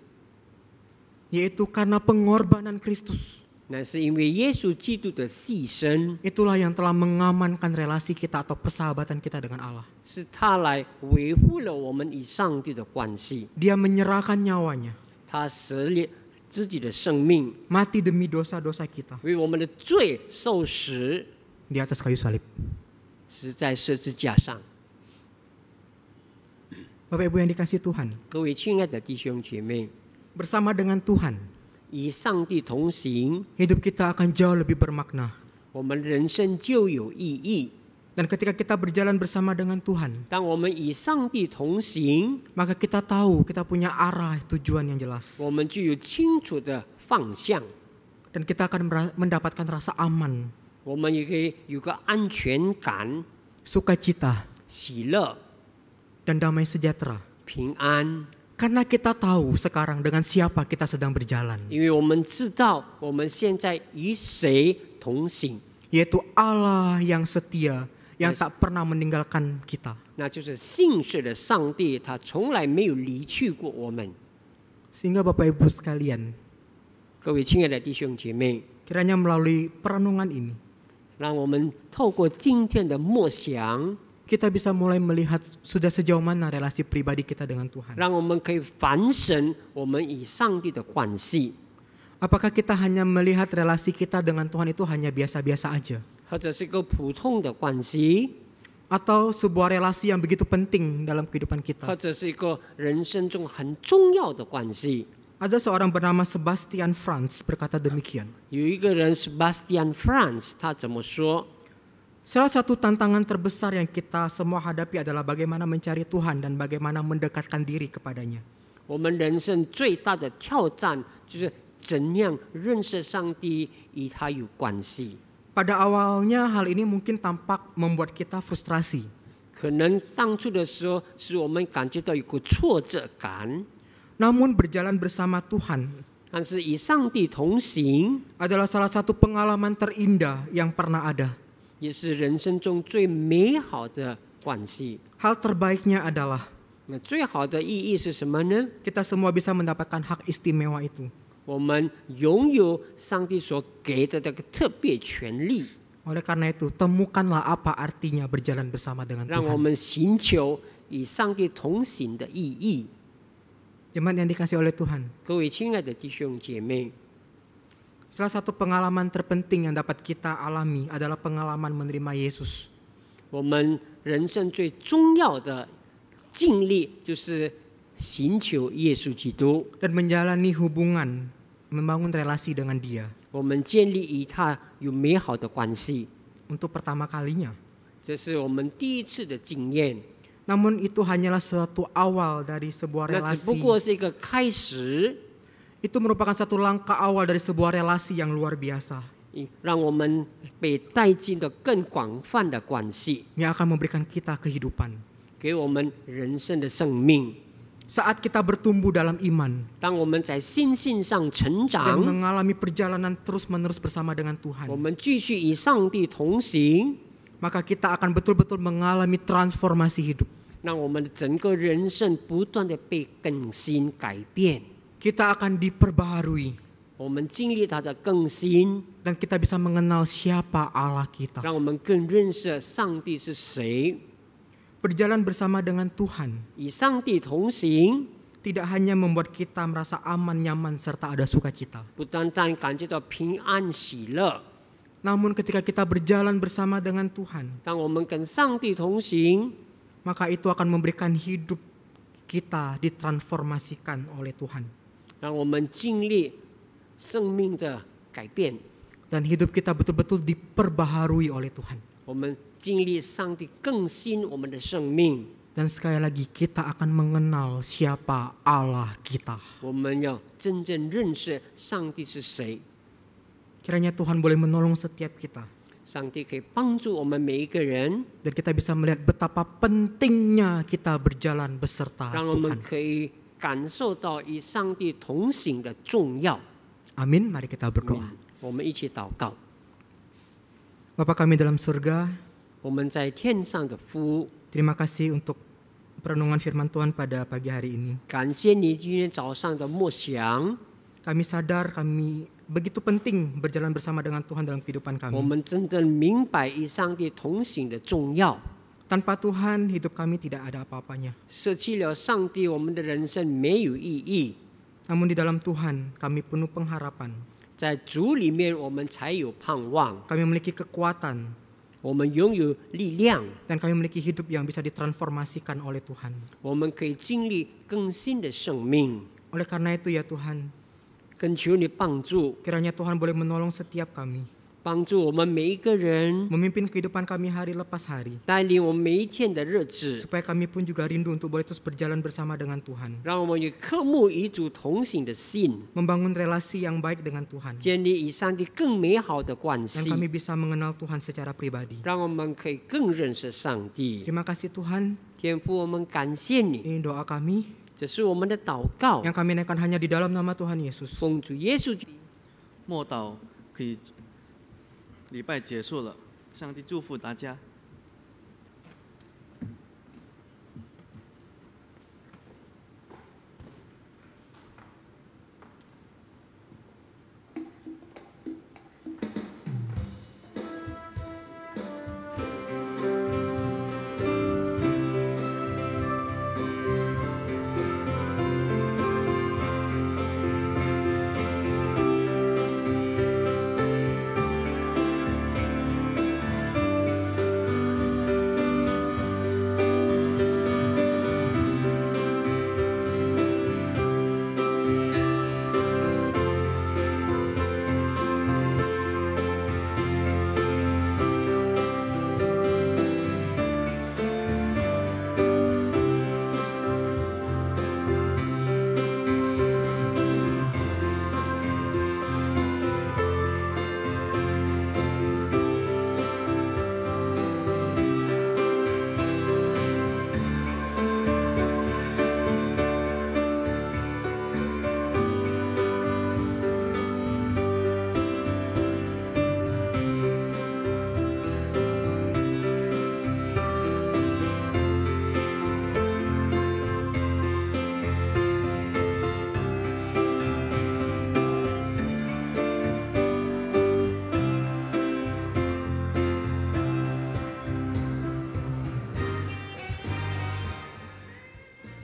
yaitu karena pengorbanan Kristus. 那是因为耶稣基督的牺牲， Itulah yang telah mengamankan relasi kita atau persahabatan kita dengan Allah. 是他来维护了我们与上帝的关系。 Dia menyerahkan nyawanya, 他舍了自己的生命， mati demi dosa-dosa kita 为我们的罪受死， di atas kayu salib. 死在十字架上。Bapak Ibu yang dikasihi Tuhan, 各位亲爱的弟兄姐妹， bersama dengan Tuhan, 与上帝同行， hidup kita akan jauh lebih bermakna. 我们人生就有意义。 Dan ketika kita berjalan bersama dengan Tuhan, 当我们与上帝同行， maka kita tahu kita punya arah tujuan yang jelas. 我们就有清楚的方向， Dan kita akan mendapatkan rasa aman, 我们也可以有个安全感、 sukacita, 喜乐、 dan damai sejahtera. 平安。 Karena kita tahu sekarang dengan siapa kita sedang berjalan, 因为我们知道我们现在与谁同行， yaitu Allah yang setia, yang tak pernah meninggalkan kita. 那就是信实的上帝，他从来没有离去过我们。 Sehingga Bapak Ibu sekalian, 各位亲爱的弟兄姐妹， kiranya melalui perenungan ini, 让我们透过今天的默想， kita bisa mulai melihat sudah sejauh mana relasi pribadi kita dengan Tuhan. 让我们可以反省我们与上帝的关系， Apakah kita hanya melihat relasi kita dengan Tuhan itu hanya biasa-biasa aja? 或者是一个普通的关系， Atau sebuah relasi yang begitu penting dalam kehidupan 或 kita? 者是一个人生中很重要的关系。 Ada seorang bernama Sebastian Franz berkata demikian. 有一个人 Sebastian Franz， 他怎么说？ Salah satu tantangan terbesar yang kita semua hadapi adalah bagaimana mencari Tuhan dan bagaimana mendekatkan diri kepadanya. 我们人生最大的挑战就是怎样认识上帝，与他有关系。 Pada awalnya hal ini mungkin tampak membuat kita frustrasi. 可能当初的时候，使我们感觉到有个挫折感， Namun berjalan bersama Tuhan 但是与上帝同行， adalah salah satu pengalaman terindah yang pernah ada. 也是人生中最美好的关系。 Hal terbaiknya adalah 那最好的意义是什么呢？ kita semua bisa mendapatkan hak istimewa itu. 我们拥有上帝所给的这个特别权利， Oleh karena itu, temukanlah apa artinya berjalan bersama dengan 让我 Tuhan. 们寻求与上帝同行的意义。 Jemaat yang dikasih oleh Tuhan, 各位亲爱的弟兄姐妹， salah satu pengalaman terpenting yang dapat kita alami adalah pengalaman menerima Yesus. 我们人生最重要的经历就是寻求耶稣基督， Dan menjalani hubungan, membangun relasi dengan Dia. 我们建立与他有美好的关系， Untuk pertama kalinya. 这是我们第一次的经验。 Namun itu hanyalah suatu awal dari sebuah 那只不 relasi. 过是一个开始， Itu merupakan satu langkah awal dari sebuah relasi yang luar biasa. 让我们被带进了更广泛的关系， Yang akan memberikan kita kehidupan. 给我们人生的生命。 Saat kita bertumbuh dalam iman 当我们在信心上成 dan 长， mengalami perjalanan terus-menerus bersama dengan 我 Tuhan, 们继续与上帝同行， maka kita akan betul-betul mengalami transformasi hidup. 让我们的整个人生不断的被更新改变。 Kita akan diperbaharui 我们经历它的更新， dan kita bisa mengenal siapa Allah kita. 让我们更认识上帝是谁。 Berjalan bersama dengan Tuhan 与上帝同行， tidak hanya membuat kita merasa aman, nyaman, serta ada sukacita. 不单单感觉到平安喜乐。 Namun ketika kita berjalan bersama dengan Tuhan, 当我们跟上帝同行， maka itu akan memberikan hidup kita ditransformasikan oleh Tuhan. 让我们经历生命的改变， Dan hidup kita betul-betul diperbaharui oleh Tuhan. 我们经历上帝更新我们的生命。 Dan sekali lagi kita akan mengenal siapa Allah kita. 我们要真正认识上帝是谁。 Kiranya Tuhan boleh menolong setiap kita. 上帝可以帮助我们每一个人， Dan kita bisa melihat betapa pentingnya kita berjalan beserta 让我们 Tuhan. 可以感受到与上帝同行的重要。 Amin, mari kita berdoa. 我们一起祷告。 Bapa kami dalam surga, 我们在天上的父， terima kasih untuk perenungan firman Tuhan pada pagi hari ini. 感谢你今天早上的默想。 Kami sadar kami begitu penting berjalan bersama dengan Tuhan dalam kehidupan 我 kami. 们真正明白与上帝同行的重要。 Tanpa Tuhan, hidup kami tidak ada apa-apanya. 舍弃了上帝，我们的人生没有意义。 Namun di dalam Tuhan, kami penuh pengharapan. 在主里面，我们才有盼望， Kami memiliki kekuatan 我们拥有力量， dan kami memiliki hidup yang bisa ditransformasikan oleh Tuhan. 我们可以经历更新的生命。 Oleh karena itu ya Tuhan, 恳求你帮助， kiranya Tuhan boleh menolong setiap kami, 帮助我们每一个人， memimpin kehidupan kami hari lepas hari, 带领我们每一天的日子， supaya kami pun juga rindu untuk boleh terus berjalan bersama dengan Tuhan, 让我们有渴慕与主同行的心， membangun relasi yang baik dengan Tuhan, 建立与上帝更美好的关 dan 系， kami bisa mengenal Tuhan secara pribadi. 让我们可以更认识上帝。 Terima kasih Tuhan, 天父，我们感谢你， ini doa kami 这是我们的祷告， yang kami naikkan hanya di dalam nama Tuhan Yesus. 奉主耶稣。 默祷可以，礼拜结束了，上帝祝福大家。